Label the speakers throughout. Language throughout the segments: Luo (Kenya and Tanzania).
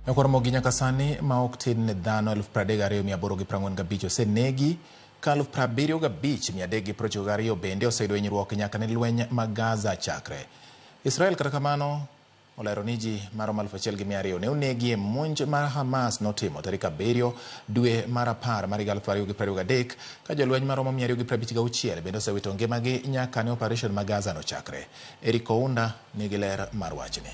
Speaker 1: Ramogi nyaka sani ma ok tin ne dhano 32,845 osenegi, ka 75,392 bende oseyudo hinyruok nyaka ne lweny mag Gaza chakre. Israel kata kamano olero ni ji maromo 1,200 ne onegi e monj mar Hamas notimo tarik 7 dwe mar 10 mar 2023, ka jolweny maromo 256 bende osewito ngimagi nyaka ne operation mag Gaza no chakre. Eric Ounda nigi ler mar wachni.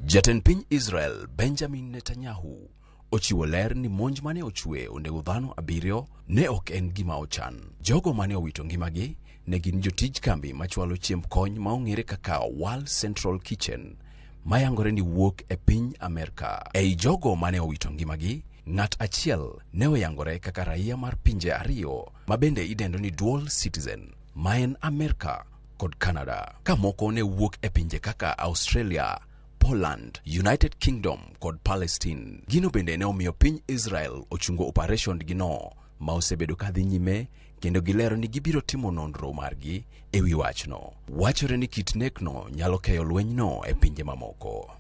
Speaker 2: Jatend piny Israel Benjamin Netanyahu ochiwo ler ni monj mane ochwe onego dhano 7 ne ok en gima ochan. Jogo mane owito ngimagi ne gin jotij kambi machwalo chiemb kony ma ong'ere kaka World Central Kitchen, mayangore ni wuok e piny Amerka. Ei jogo mane owito ngimagi, ng'at achiel ne oyangore kaka raia mar pinje 2 ma bende idendo ni dual citizen, ma en Amerka kod Canada, ka moko ne wuok e pinje kaka Australia, Poland, United Kingdom kod Palestine. Gino bende ne omiyo piny Israel ochungo operation gino ma osebedo kadhi nyime, kendo gilero ni gibiro timo nonro margi e wi wachno. Wachore ni kit nekno nyalo keyo lwenyno e pinje mamoko.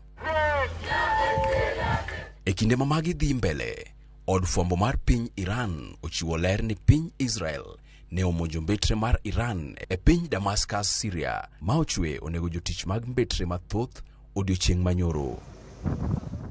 Speaker 2: E kinde ma magi dhi mbele, od fwambo mar piny Iran ochiwo ler ni piny Israel ne omonjo mbetre mar Iran e piny Damascus, Syria, ma ochwe onego jotich mag mbetre mathoth odiochieng' manyoro.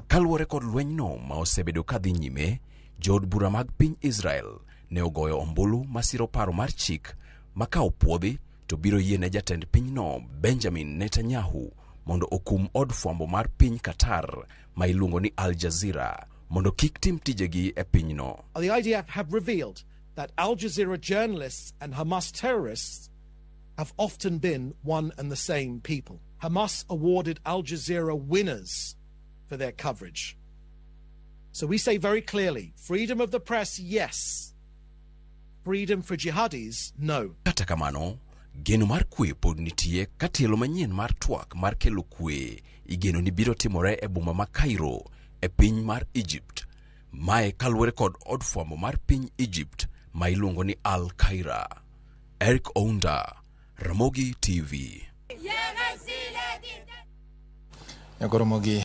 Speaker 2: Kaluwore kod lwenyno ma osebedo kadhi nyime, jood bura mag piny Israel ne ogoyo ombulu masiro paro mar chik ma ka opuodhi to biro yiene jatend pinyno Benjamin Netanyahu mondo okum od fwambo mar piny Qatar ma iluongo ni Al Jazeera mondo kik tim tijegi e pinyno.
Speaker 3: The IDF have revealed that Al Jazeera journalists and Hamas terrorists have often been one and the same people. Hamas awarded Al Jazeera winners for their coverage. So we say very clearly, freedom of the press, yes. Freedom for jihadis, no.
Speaker 2: Kata kamano, geno mar kwe pod nitie ka tielo manyien mar twak mar kelo kwe igeno ni biro timore e boma ma Cairo e piny mar Egypt. Mae kaluwore kod od fwambo mar piny Egypt ma iluongo ni Al Caira. Eric Ounda, Ramogi TV.
Speaker 1: Ramogi